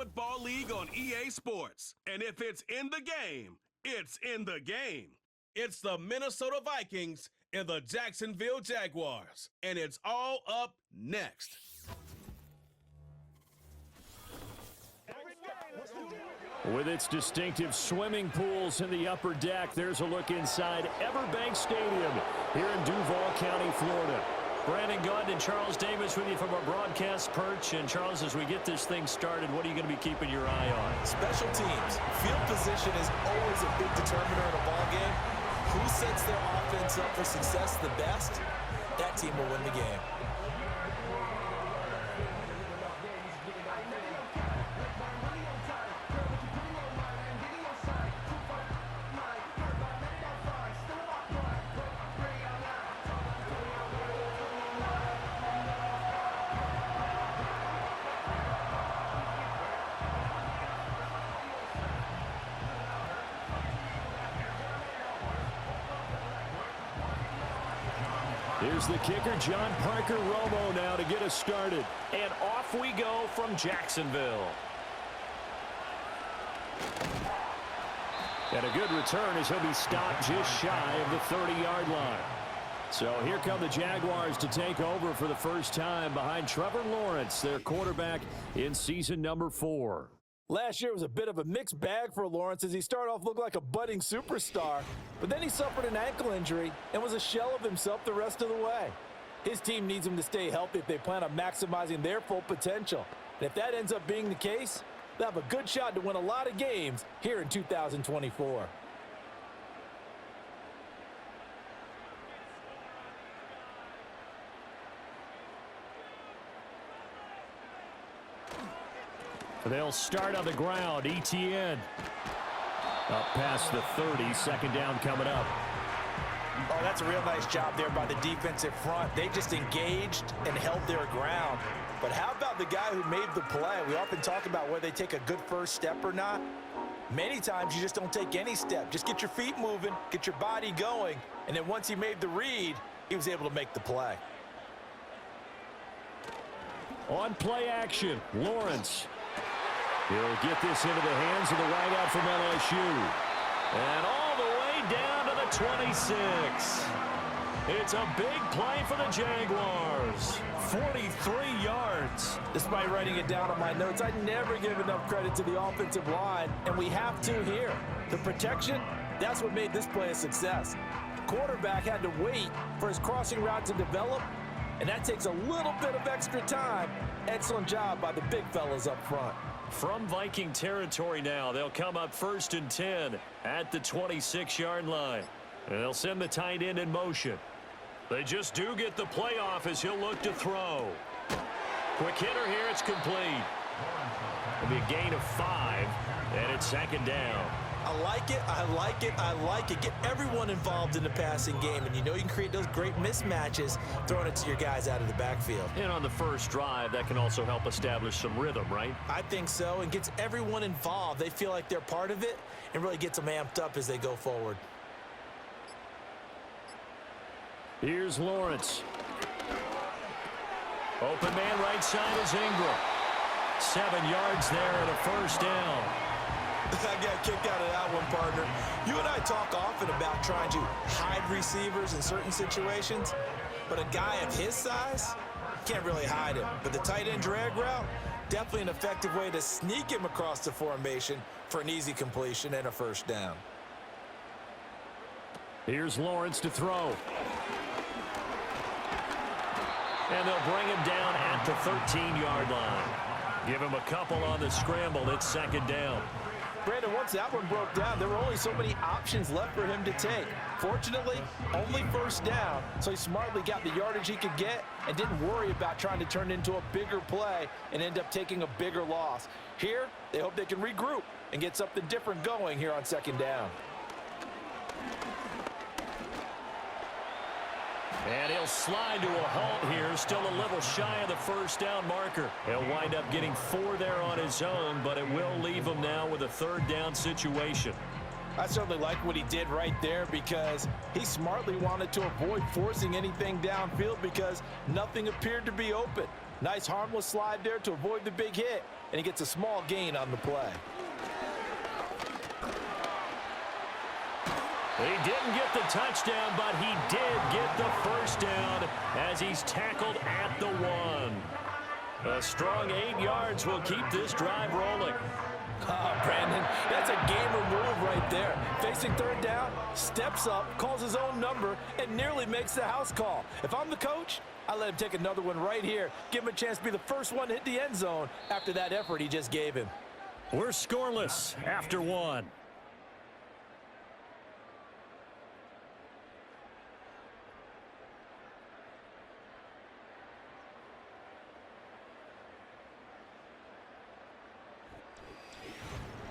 football league on EA Sports. And if it's in the game, it's in the game. It's the Minnesota Vikings and the Jacksonville Jaguars. And it's all up next. With its distinctive swimming pools in the upper deck, there's a look inside Everbank Stadium here in Duval County, Florida. Brandon Gaunt and Charles Davis with you from our broadcast perch. And Charles, as we get this thing started, what are you going to be keeping your eye on? Special teams. Field position is always a big determiner in a ball game. Who sets their offense up for success the best, that team will win the game. Here's the kicker, John Parker Romo, now to get us started. And off we go from Jacksonville. And a good return as he'll be stopped just shy of the 30-yard line. So here come the Jaguars to take over for the first time behind Trevor Lawrence, their quarterback in season number 4. Last year was a bit of a mixed bag for Lawrence as he started off looking like a budding superstar, but then he suffered an ankle injury and was a shell of himself the rest of the way. His team needs him to stay healthy if they plan on maximizing their full potential. And if that ends up being the case, they'll have a good shot to win a lot of games here in 2024. They'll start on the ground. ETN up past the 30. Second down coming up. Oh, that's a real nice job there by the defensive front. They just engaged and held their ground. But how about the guy who made the play? We often talk about whether they take a good first step or not. Many times you just don't take any step. Just get your feet moving, get your body going, and then once he made the read, he was able to make the play. On play action, Lawrence. He'll get this into the hands of the wideout from LSU. And all the way down to the 26. It's a big play for the Jaguars. 43 yards. Despite writing it down on my notes, I never give enough credit to the offensive line, and we have to here. The protection, that's what made this play a success. Quarterback had to wait for his crossing route to develop, and that takes a little bit of extra time. Excellent job by the big fellas up front. From Viking territory now, they'll come up 1st and 10 at the 26-yard line. And they'll send the tight end in motion. They just do get the playoff as he'll look to throw. Quick hitter here, it's complete. It'll be a gain of 5, and it's second down. I like it, I like it, I like it. Get everyone involved in the passing game, and you know you can create those great mismatches throwing it to your guys out of the backfield. And on the first drive, that can also help establish some rhythm, right? I think so, and gets everyone involved. They feel like they're part of it and really gets them amped up as they go forward. Here's Lawrence. Open man right side is Ingram. 7 yards there and a first down. I got kicked out of that one, partner. You and I talk often about trying to hide receivers in certain situations, but a guy of his size can't really hide him. But the tight end drag route, definitely an effective way to sneak him across the formation for an easy completion and a first down. Here's Lawrence to throw. And they'll bring him down at the 13-yard line. Give him a couple on the scramble. It's second down. Brandon, once that one broke down, there were only so many options left for him to take. Fortunately, only first down, so he smartly got the yardage he could get and didn't worry about trying to turn it into a bigger play and end up taking a bigger loss. Here, they hope they can regroup and get something different going here on second down. And he'll slide to a halt here, still a little shy of the first down marker. He'll wind up getting 4 there on his own, but it will leave him now with a third down situation. I certainly like what he did right there because he smartly wanted to avoid forcing anything downfield because nothing appeared to be open. Nice harmless slide there to avoid the big hit. and he gets a small gain on the play. He didn't get the touchdown, but he did get the first down as he's tackled at the 1. A strong 8 yards will keep this drive rolling. Oh, Brandon, that's a gamer move right there. Facing third down, steps up, calls his own number, and nearly makes the house call. If I'm the coach, I let him take another one right here. Give him a chance to be the first one to hit the end zone after that effort he just gave him. We're scoreless after 1.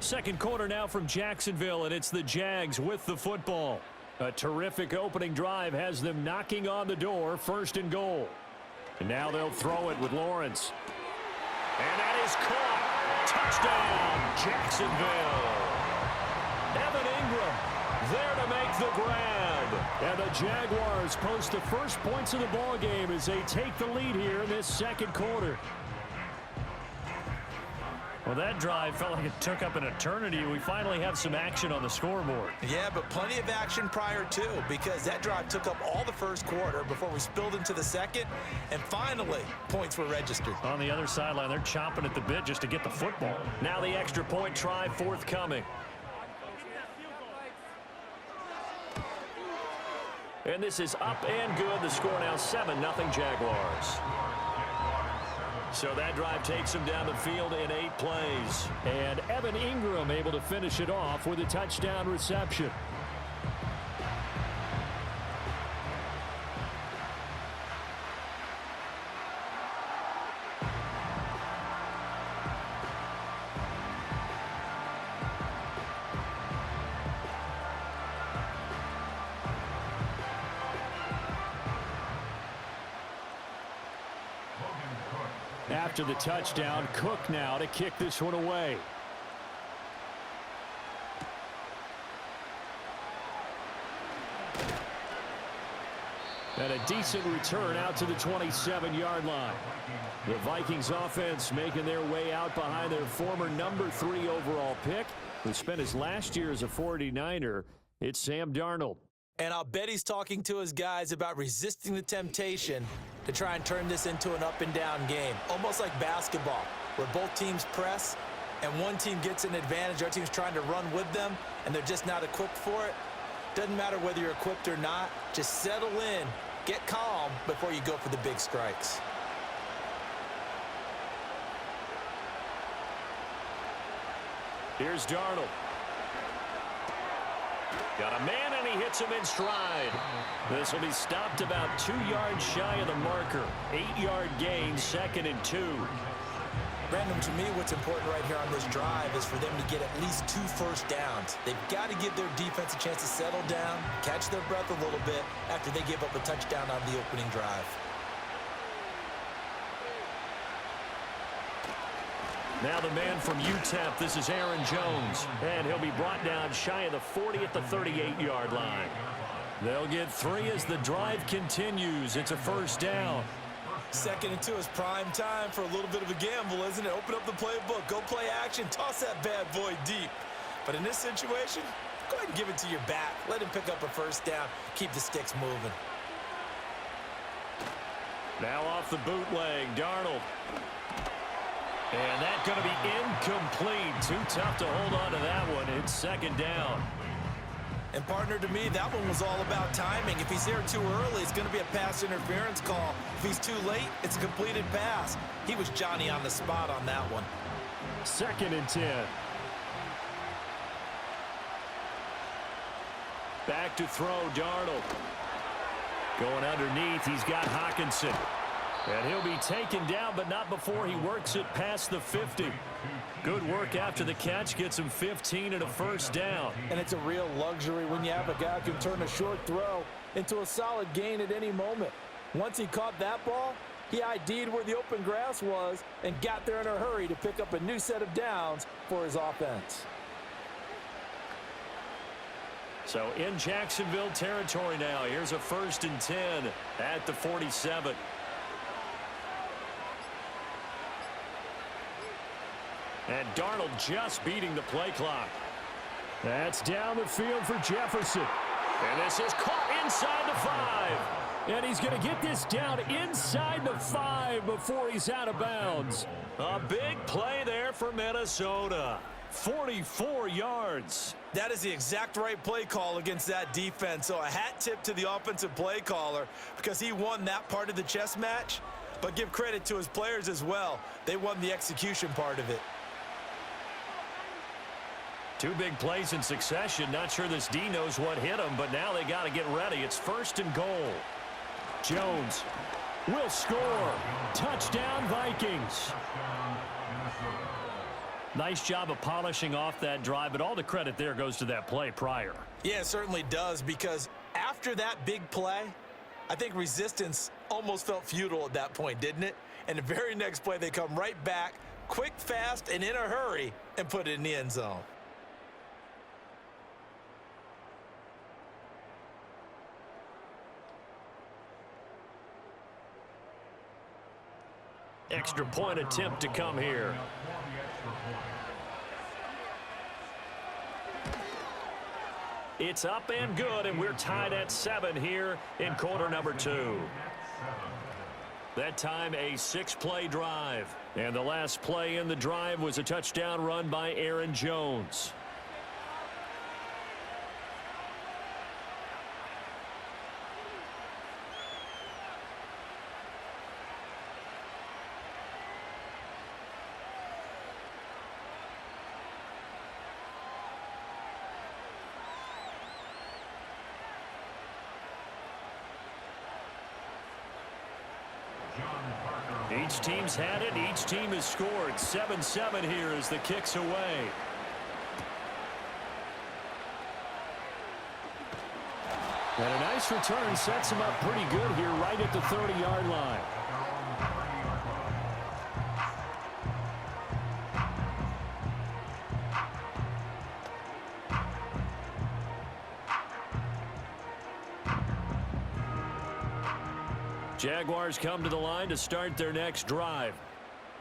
Second quarter now from Jacksonville, and it's the Jags with the football. A terrific opening drive has them knocking on the door, 1st and goal. And now they'll throw it with Lawrence. And that is caught. Touchdown, Jacksonville. Evan Ingram there to make the grab. And the Jaguars post the first points of the ball game as they take the lead here in this second quarter. Well, that drive felt like it took up an eternity. We finally have some action on the scoreboard. Yeah, but plenty of action prior to, because that drive took up all the first quarter before we spilled into the second, and finally, points were registered. On the other sideline, they're chomping at the bit just to get the football. Now the extra point try forthcoming. And this is up and good. The score now 7-0 Jaguars. So that drive takes him down the field in 8 plays. And Evan Ingram able to finish it off with a touchdown reception. After the touchdown, Cook now to kick this one away. And a decent return out to the 27-yard line. The Vikings offense making their way out behind their former number 3 overall pick, who spent his last year as a 49er. It's Sam Darnold. And I'll bet he's talking to his guys about resisting the temptation to try and turn this into an up-and-down game, almost like basketball, where both teams press and one team gets an advantage, our team's trying to run with them, and they're just not equipped for it. Doesn't matter whether you're equipped or not. Just settle in, get calm before you go for the big strikes. Here's Darnold. Got a man, and he hits him in stride. This will be stopped about 2 yards shy of the marker. 8-yard gain, 2nd and 2. Brandon, to me, what's important right here on this drive is for them to get at least 2 first downs. They've got to give their defense a chance to settle down, catch their breath a little bit after they give up a touchdown on the opening drive. Now the man from UTEP, this is Aaron Jones, and he'll be brought down shy of the 40 at the 38-yard line. They'll get 3 as the drive continues. It's a first down. 2nd and 2 is prime time for a little bit of a gamble, isn't it? Open up the playbook, go play action, toss that bad boy deep. But in this situation, go ahead and give it to your back. Let him pick up a first down, keep the sticks moving. Now off the bootleg, Darnold. And that's going to be incomplete. Too tough to hold on to that one. It's 2nd down. And partner, to me, that one was all about timing. If he's there too early, it's going to be a pass interference call. If he's too late, it's a completed pass. He was Johnny on the spot on that one. 2nd and 10. Back to throw, Darnold. Going underneath, he's got Hockenson. And he'll be taken down, but not before he works it past the 50. Good work after the catch, gets him 15 and a first down. And it's a real luxury when you have a guy who can turn a short throw into a solid gain at any moment. Once he caught that ball, he ID'd where the open grass was and got there in a hurry to pick up a new set of downs for his offense. So in Jacksonville territory now, here's a 1st and 10 at the 47. And Darnold just beating the play clock. That's down the field for Jefferson. And this is caught inside the 5. And he's going to get this down inside the 5 before he's out of bounds. A big play there for Minnesota. 44 yards. That is the exact right play call against that defense. So a hat tip to the offensive play caller because he won that part of the chess match. But give credit to his players as well. They won the execution part of it. 2 big plays in succession. Not sure this D knows what hit him, but now they got to get ready. It's 1st and goal. Jones will score. Touchdown, Vikings. Nice job of polishing off that drive, but all the credit there goes to that play prior. Yeah, it certainly does, because after that big play, I think resistance almost felt futile at that point, didn't it? And the very next play, they come right back, quick, fast, and in a hurry, and put it in the end zone. Extra point attempt to come here. It's up and good, and we're tied at 7 here in quarter number 2. That time a 6-play drive. And the last play in the drive was a touchdown run by Aaron Jones. Each team's had it. Each team has scored. 7-7 here as the kick's away. And a nice return sets him up pretty good here right at the 30-yard line. Jaguars come to the line to start their next drive.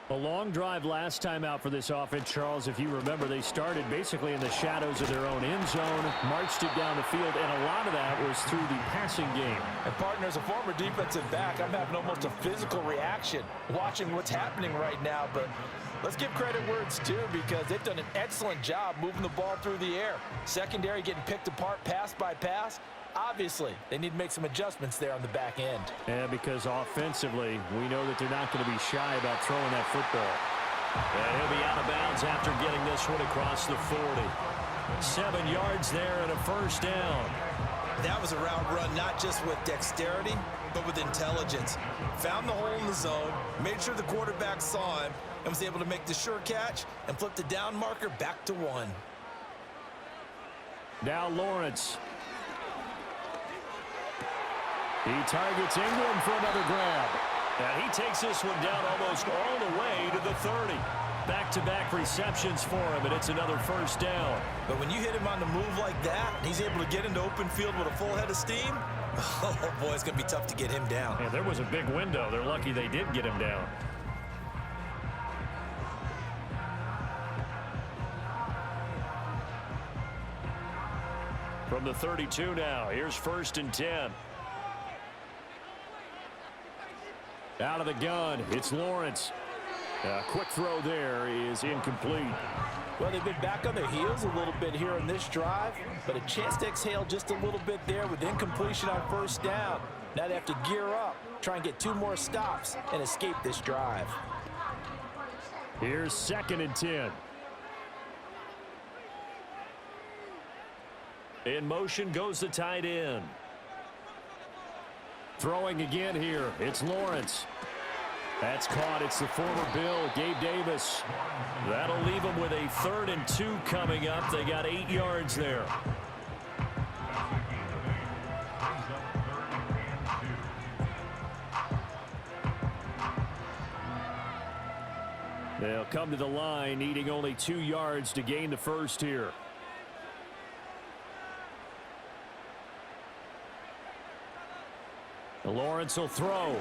A long drive last time out for this offense, Charles. If you remember, they started basically in the shadows of their own end zone, marched it down the field, and a lot of that was through the passing game. And partner, as a former defensive back, I'm having almost a physical reaction watching what's happening right now. But let's give credit where it's due, because they've done an excellent job moving the ball through the air. Secondary getting picked apart pass by pass. Obviously, they need to make some adjustments there on the back end. And because offensively, we know that they're not going to be shy about throwing that football. And he'll be out of bounds after getting this one across the 40. 7 yards there and a first down. That was a route run, not just with dexterity, but with intelligence. Found the hole in the zone, made sure the quarterback saw him, and was able to make the sure catch and flip the down marker back to 1. Now Lawrence. He targets Ingram for another grab. And he takes this one down almost all the way to the 30. Back-to-back receptions for him, and it's another first down. But when you hit him on the move like that, and he's able to get into open field with a full head of steam, oh boy, it's going to be tough to get him down. Yeah, there was a big window. They're lucky they did get him down. From the 32 now, here's 1st and 10. Out of the gun, it's Lawrence. A quick throw there is incomplete. Well, they've been back on their heels a little bit here on this drive, but a chance to exhale just a little bit there with incompletion on first down. Now they have to gear up, try and get 2 more stops and escape this drive. Here's 2nd and 10. In motion goes the tight end. Throwing again here, it's Lawrence. That's caught. It's the former Bill, Gabe Davis. That'll leave them with a 3rd and 2 coming up. They got 8 yards there. They'll come to the line, needing only 2 yards to gain the first here. Lawrence will throw.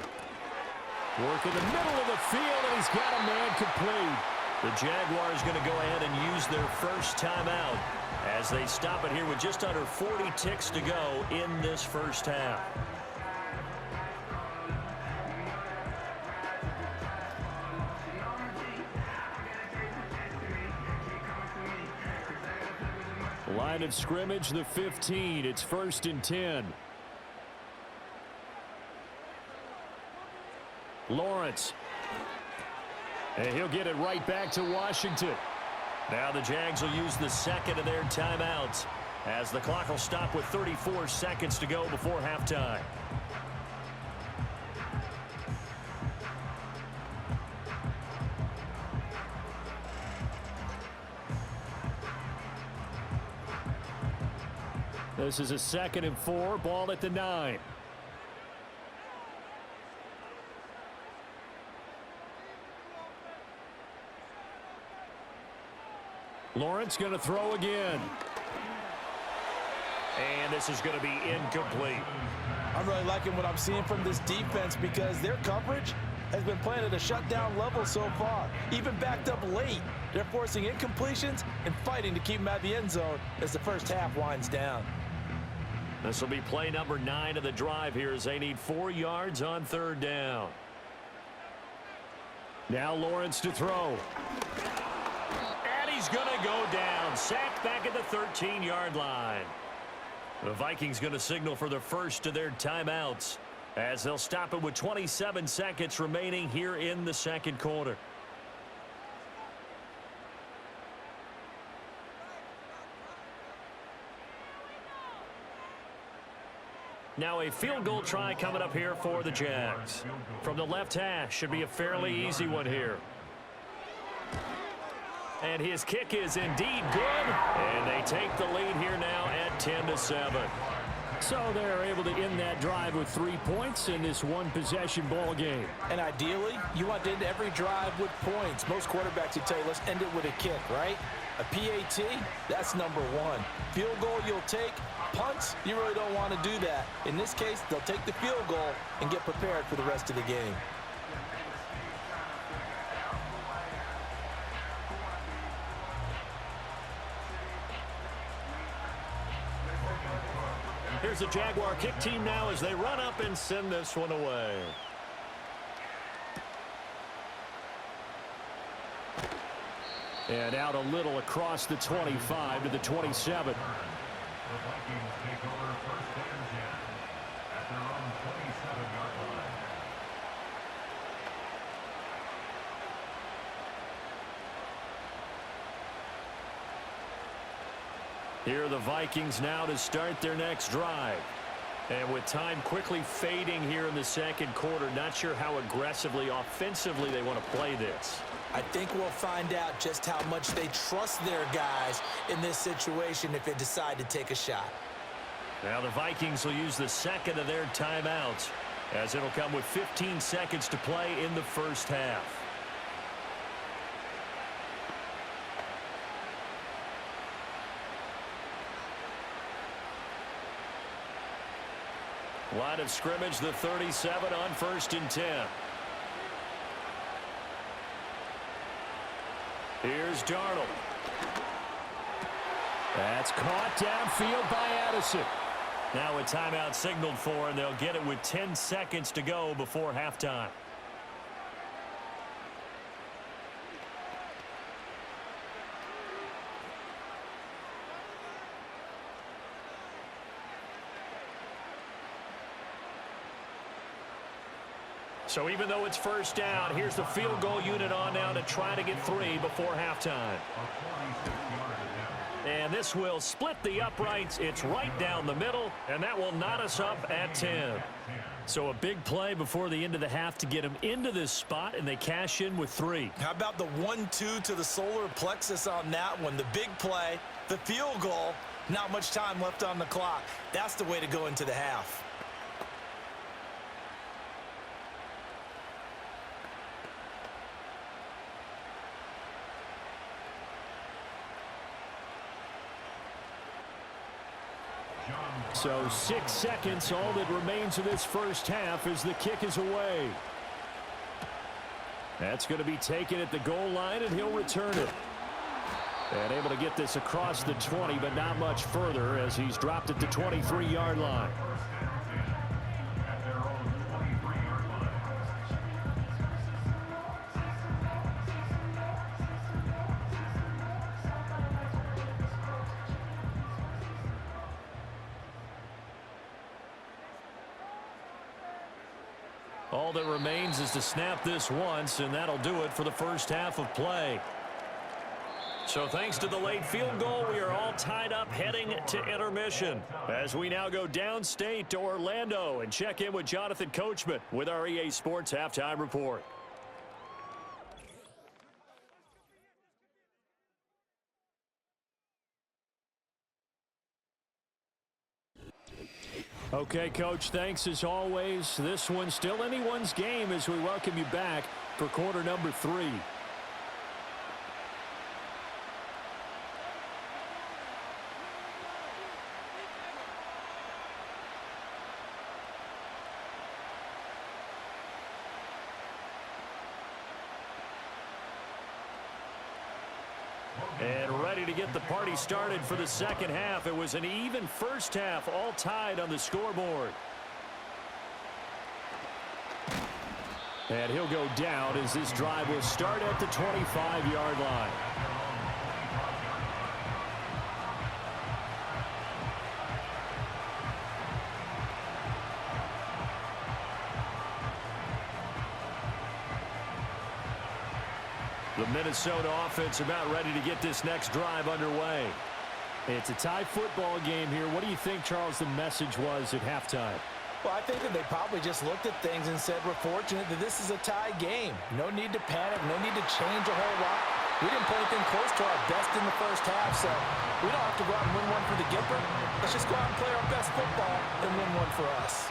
Work in the middle of the field, and he's got a man complete. The Jaguars going to go ahead and use their first timeout as they stop it here with just under 40 ticks to go in this first half. Line of scrimmage, the 15. It's 1st and 10. Lawrence. And he'll get it right back to Washington. Now the Jags will use the second of their timeouts as the clock will stop with 34 seconds to go before halftime. This is a 2nd and 4, ball at the 9. Lawrence going to throw again. And this is going to be incomplete. I'm really liking what I'm seeing from this defense because their coverage has been playing at a shutdown level so far. Even backed up late, they're forcing incompletions and fighting to keep them at the end zone as the first half winds down. This will be play number 9 of the drive here as they need 4 yards on 3rd down. Now Lawrence to throw. And he's going to go down. Sacked back at the 13-yard line. The Vikings going to signal for the first of their timeouts as they'll stop it with 27 seconds remaining here in the second quarter. Now a field goal try coming up here for the Jags. From the left hash, should be a fairly easy one here. And his kick is indeed good. And they take the lead here now at 10-7. So they're able to end that drive with 3 points in this one-possession ball game. And ideally, you want to end every drive with points. Most quarterbacks would tell you, let's end it with a kick, right? A PAT, that's number 1. Field goal you'll take. Punts, you really don't want to do that. In this case, they'll take the field goal and get prepared for the rest of the game. Here's the Jaguar kick team now as they run up and send this one away. And out a little across the 25 to the 27. The Vikings take over 1st and 10 at their own 27-yard line. Here are the Vikings now to start their next drive. And with time quickly fading here in the second quarter, not sure how aggressively, offensively they want to play this. I think we'll find out just how much they trust their guys in this situation if they decide to take a shot. Now the Vikings will use the second of their timeouts as it'll come with 15 seconds to play in the first half. Line of scrimmage, the 37 on 1st and 10. Here's Darnold. That's caught downfield by Addison. Now a timeout signaled for, and they'll get it with 10 seconds to go before halftime. So even though it's first down, here's the field goal unit on now to try to get 3 before halftime. And this will split the uprights. It's right down the middle, and that will knot us up at 10. So a big play before the end of the half to get them into this spot, and they cash in with 3. How about the 1-2 to the solar plexus on that one? The big play, the field goal, not much time left on the clock. That's the way to go into the half. So 6 seconds, all that remains of this first half as the kick is away. That's going to be taken at the goal line, and he'll return it. And able to get this across the 20, but not much further as he's dropped at the 23-yard line. At their own 23-yard line. All that remains is to snap this once, and that'll do it for the first half of play. So thanks to the late field goal, we are all tied up heading to intermission. As we now go downstate to Orlando and check in with Jonathan Coachman with our EA Sports Halftime Report. Okay, Coach, thanks as always. This one's still anyone's game as we welcome you back for quarter number 3. And ready to get the party started for the second half. It was an even first half, all tied on the scoreboard. And he'll go down as this drive will start at the 25-yard line. The Minnesota offense about ready to get this next drive underway. It's a tie football game here. What do you think, Charles, the message was at halftime? Well, I think that they probably just looked at things and said, we're fortunate that this is a tie game. No need to panic, no need to change a whole lot. We didn't play anything close to our best in the first half, so we don't have to go out and win one for the Gipper. Let's just go out and play our best football and win one for us.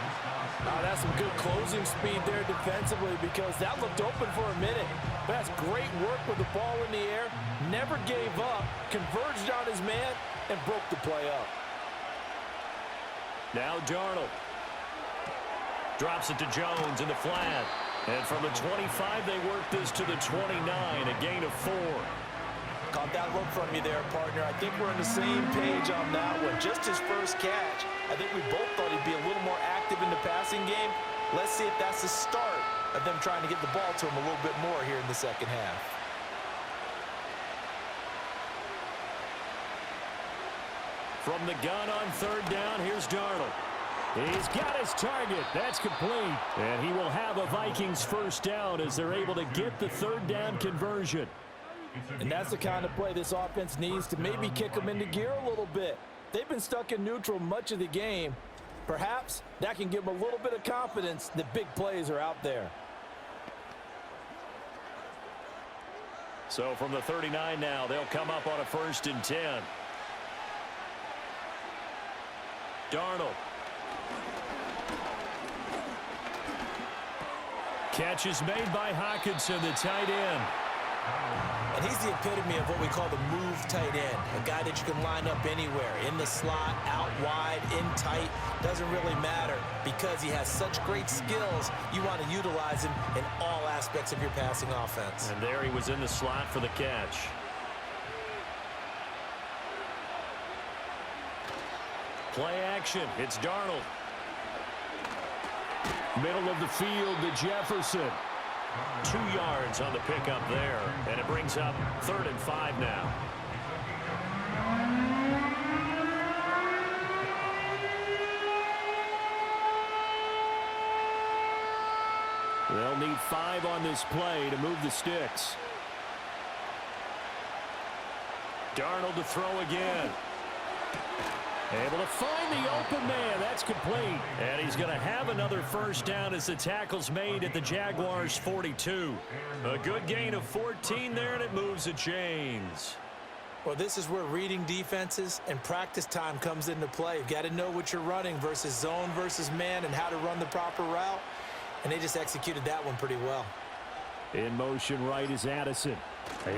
That's some good closing speed there defensively because that looked open for a minute. That's great work with the ball in the air, never gave up, converged on his man, and broke the play up. Now Darnold. Drops it to Jones in the flat. And from the 25, they work this to the 29, a gain of 4. Caught that look from you there, partner. I think we're on the same page on that one. Just his first catch. I think we both thought he'd be a little more active in the passing game. Let's see if that's the start of them trying to get the ball to him a little bit more here in the second half. From the gun on third down, here's Darnold. He's got his target. That's complete. And he will have a Vikings first down as they're able to get the third down conversion. And that's the kind of play this offense needs to maybe kick them into gear a little bit. They've been stuck in neutral much of the game. Perhaps that can give them a little bit of confidence that big plays are out there. So from the 39 now, they'll come up on a 1st and 10. Darnold. Catch is made by Hockenson, the tight end. And he's the epitome of what we call the move tight end. A guy that you can line up anywhere, in the slot, out wide, in tight. Doesn't really matter because he has such great skills. You want to utilize him in all aspects of your passing offense. And there he was in the slot for the catch. Play action. It's Darnold. Middle of the field to Jefferson. 2 yards on the pickup there. And it brings up 3rd and 5 now. They'll need 5 on this play to move the sticks. Darnold to throw again. Able to find the open man. That's complete. And he's going to have another first down as the tackle's made at the Jaguars' 42. A good gain of 14 there, and it moves the chains. Well, this is where reading defenses and practice time comes into play. You've got to know what you're running versus zone versus man and how to run the proper route. And they just executed that one pretty well. In motion right is Addison.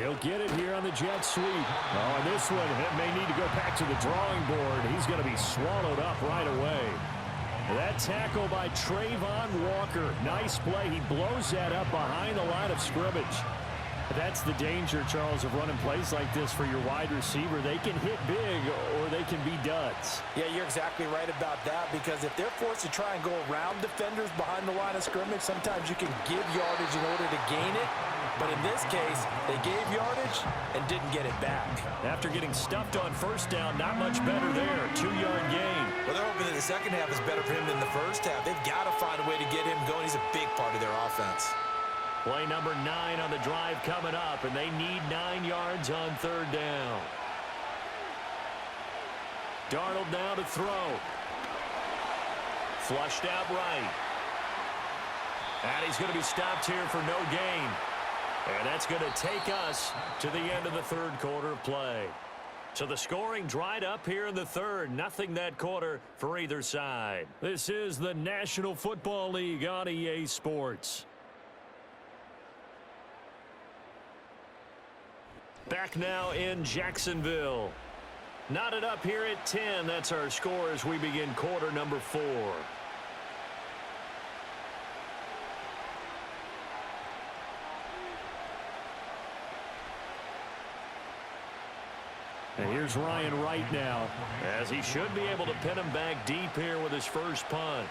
He'll get it here on the jet sweep. Oh, and this one, it may need to go back to the drawing board. He's going to be swallowed up right away. That tackle by Trayvon Walker. Nice play. He blows that up behind the line of scrimmage. That's the danger, Charles, of running plays like this for your wide receiver. They can hit big or they can be duds. Yeah, you're exactly right about that, because if they're forced to try and go around defenders behind the line of scrimmage, sometimes you can give yardage in order to gain it. But in this case, they gave yardage and didn't get it back. After getting stuffed on first down, not much better there. 2-yard gain. Well, they're hoping that the second half is better for him than the first half. They've got to find a way to get him going. He's a big part of their offense. Play number 9 on the drive coming up, and they need 9 yards on third down. Darnold now to throw. Flushed out right. And he's going to be stopped here for no gain. And that's going to take us to the end of the third quarter of play. So the scoring dried up here in the third. Nothing that quarter for either side. This is the National Football League on EA Sports. Back now in Jacksonville. Knotted up here at 10. That's our score as we begin quarter number 4. And here's Ryan Wright now, as he should be able to pin him back deep here with his first punt.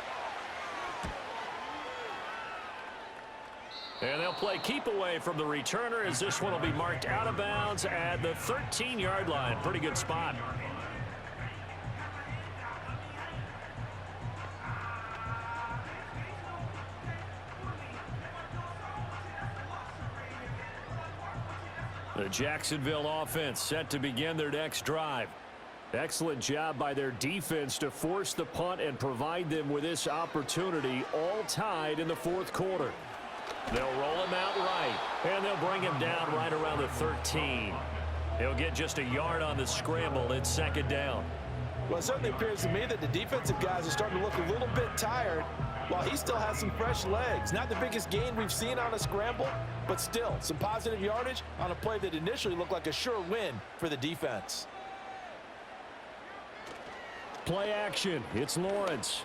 And they'll play keep away from the returner, as this one will be marked out of bounds at the 13-yard line. Pretty good spot. The Jacksonville offense set to begin their next drive. excellent job by their defense to force the punt and provide them with this opportunity, all tied in the fourth quarter. They'll roll him out right, and they'll bring him down right around the 13. He'll get just a yard on the scramble. It's second down. Well, it certainly appears to me that the defensive guys are starting to look a little bit tired, while he still has some fresh legs. Not the biggest gain we've seen on a scramble, but still some positive yardage on a play that initially looked like a sure win for the defense. Play action. It's Lawrence.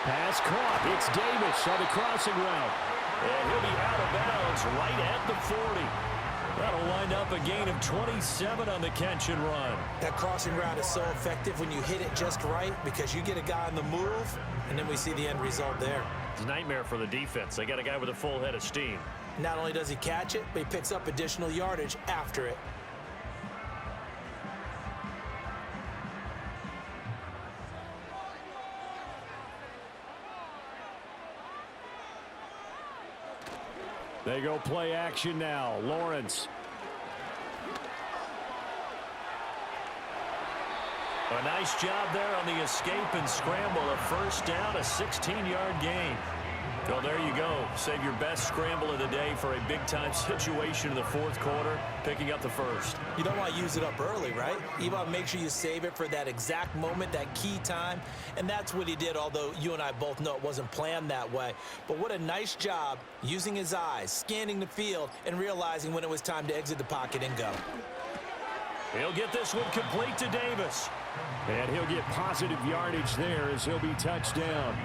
Pass caught. It's Davis on the crossing route. And he'll be out of bounds right at the 40. That'll wind up a gain of 27 on the catch and run. That crossing route is so effective when you hit it just right, because you get a guy on the move, and then we see the end result there. It's a nightmare for the defense. They got a guy with a full head of steam. Not only does he catch it, but he picks up additional yardage after it. They go play action now. Lawrence. A nice job there on the escape and scramble. A first down, a 16-yard gain. Well, there you go. Save your best scramble of the day for a big-time situation in the fourth quarter, picking up the first. You don't want to use it up early, right? You want to make sure you save it for that exact moment, that key time. And that's what he did, although you and I both know it wasn't planned that way. But what a nice job using his eyes, scanning the field, and realizing when it was time to exit the pocket and go. He'll get this one complete to Davis. And he'll get positive yardage there as he'll be touched down.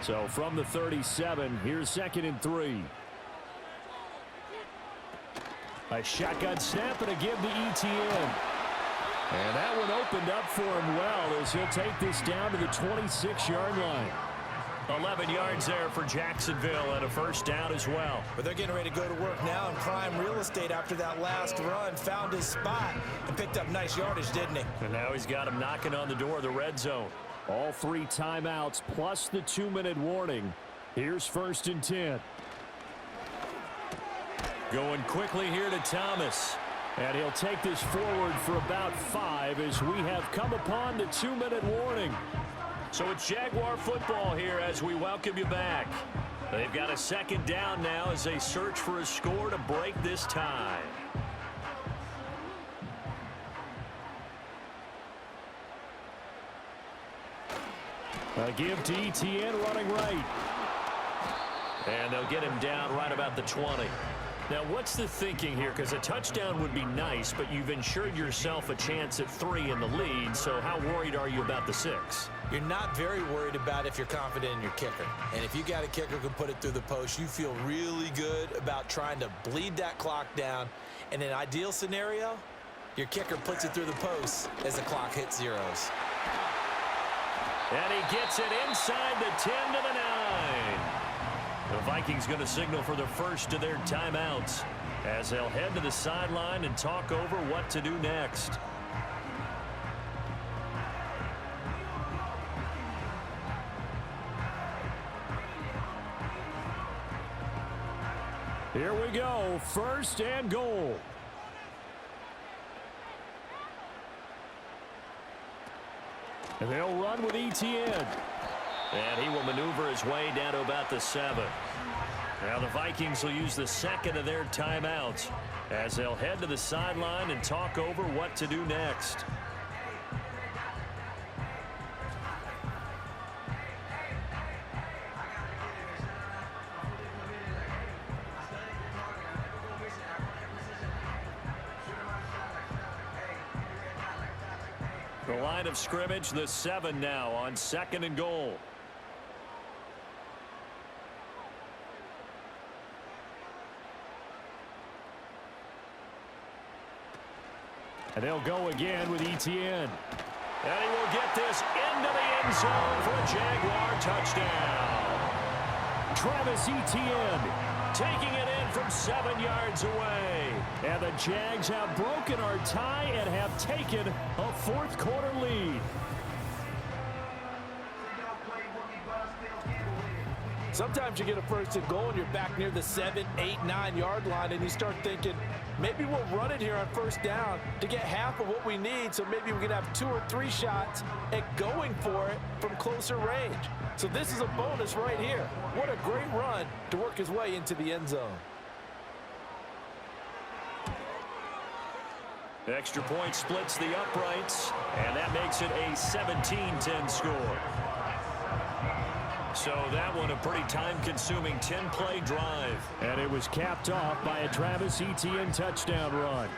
So from the 37, here's 2nd and 3. A shotgun snap and a give to ETN. And that one opened up for him well as he'll take this down to the 26-yard line. 11 yards there for Jacksonville and a first down as well. But they're getting ready to go to work now in prime real estate after that last run. Found his spot and picked up nice yardage, didn't he? And now he's got him knocking on the door of the red zone. All 3 timeouts plus the 2-minute warning. Here's 1st and 10. Going quickly here to Thomas. And he'll take this forward for about 5 as we have come upon the 2-minute warning. So it's Jaguar football here as we welcome you back. They've got a second down now as they search for a score to break this tie. A give to ETN running right. And they'll get him down right about the 20. Now, what's the thinking here? Because a touchdown would be nice, but you've ensured yourself a chance at 3 in the lead, so how worried are you about the 6? You're not very worried about if you're confident in your kicker. And if you got a kicker who can put it through the post, you feel really good about trying to bleed that clock down. In an ideal scenario, your kicker puts it through the post as the clock hits zeros. And he gets it inside the 10 to the 9. The Vikings going to signal for the first of their timeouts as they'll head to the sideline and talk over what to do next. Here we go, 1st and goal. And they'll run with ETN. And he will maneuver his way down to about the 7. Now the Vikings will use the second of their timeouts as they'll head to the sideline and talk over what to do next. The line of scrimmage, the 7 now on 2nd and goal. And they'll go again with ETN. And he will get this into the end zone for a Jaguar touchdown. Travis Etienne Taking it in from 7 yards away. And the Jags have broken our tie and have taken a 4th quarter lead. Sometimes you get a 1st and goal and you're back near the 7, 8, 9 yard line and you start thinking, maybe we'll run it here on 1st down to get half of what we need, so maybe we can have 2 or 3 shots at going for it from closer range. So this is a bonus right here. What a great run to work his way into the end zone. Extra point splits the uprights, and that makes it a 17-10 score. So that one a pretty time-consuming 10-play drive. And it was capped off by a Travis Etienne touchdown run.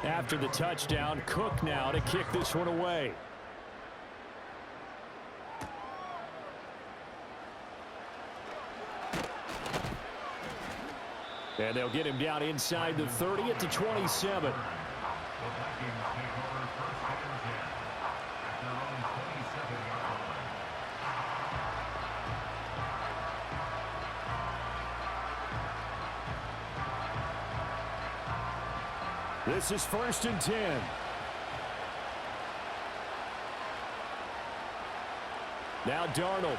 After the touchdown, Cook now to kick this one away. And they'll get him down inside the 30 at the 27. This is 1st and 10. Now Darnold.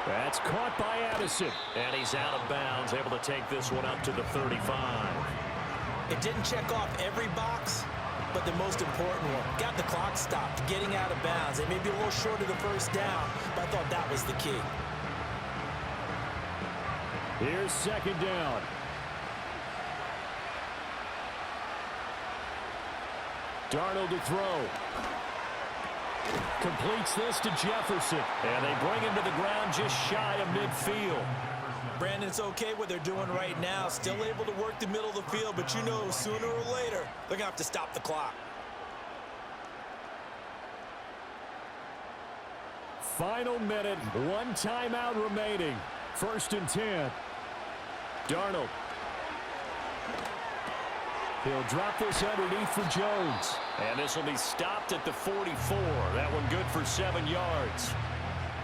That's caught by Addison. And he's out of bounds, able to take this one up to the 35. It didn't check off every box, but the most important one. Got the clock stopped, getting out of bounds. It may be a little short of the 1st down, but I thought that was the key. Here's 2nd down. Darnold to throw. Completes this to Jefferson. And they bring him to the ground just shy of midfield. Brandon, it's okay what they're doing right now. Still able to work the middle of the field, but you know sooner or later they're going to have to stop the clock. Final minute, 1 timeout remaining. 1st and 10. Darnold. He'll drop this underneath for Jones. And this will be stopped at the 44. That one good for 7 yards.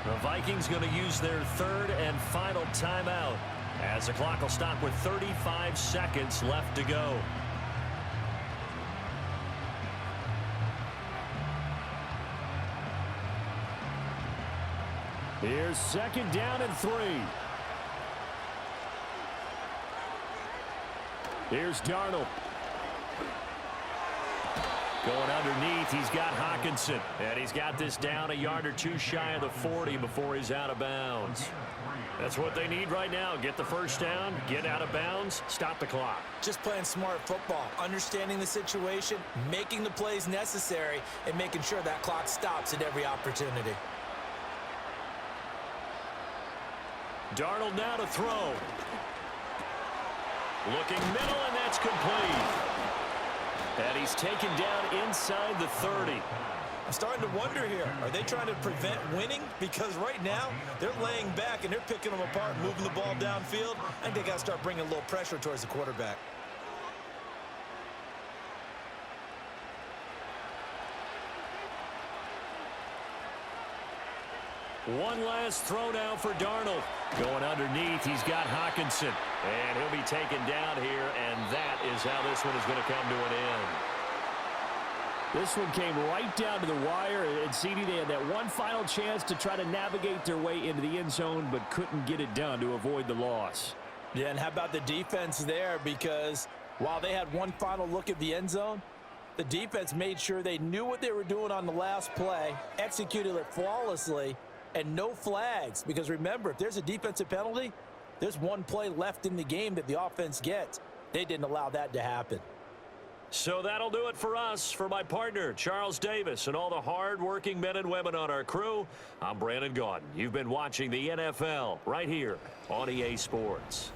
The Vikings going to use their 3rd and final timeout as the clock will stop with 35 seconds left to go. Here's 2nd down and 3. Here's Darnold. Going underneath, he's got Hawkinson. And he's got this down a yard or two shy of the 40 before he's out of bounds. That's what they need right now. Get the first down, get out of bounds, stop the clock. Just playing smart football, understanding the situation, making the plays necessary, and making sure that clock stops at every opportunity. Darnold now to throw. Looking middle, and that's complete. And he's taken down inside the 30. I'm starting to wonder here, are they trying to prevent winning? Because right now, they're laying back and they're picking them apart, moving the ball downfield. I think they got to start bringing a little pressure towards the quarterback. One last throw now for Darnold. Going underneath, he's got Hawkinson. And he'll be taken down here, and that is how this one is going to come to an end. This one came right down to the wire, and CD, they had that one final chance to try to navigate their way into the end zone, but couldn't get it done to avoid the loss. Yeah, and how about the defense there? Because while they had one final look at the end zone, the defense made sure they knew what they were doing on the last play, executed it flawlessly, and no flags. Because remember, if there's a defensive penalty, there's one play left in the game that the offense gets. They didn't allow that to happen. So that'll do it for us. For my partner, Charles Davis, and all the hard-working men and women on our crew, I'm Brandon Gaudin. You've been watching the NFL right here on EA Sports.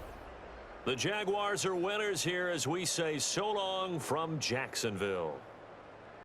The Jaguars are winners here as we say so long from Jacksonville.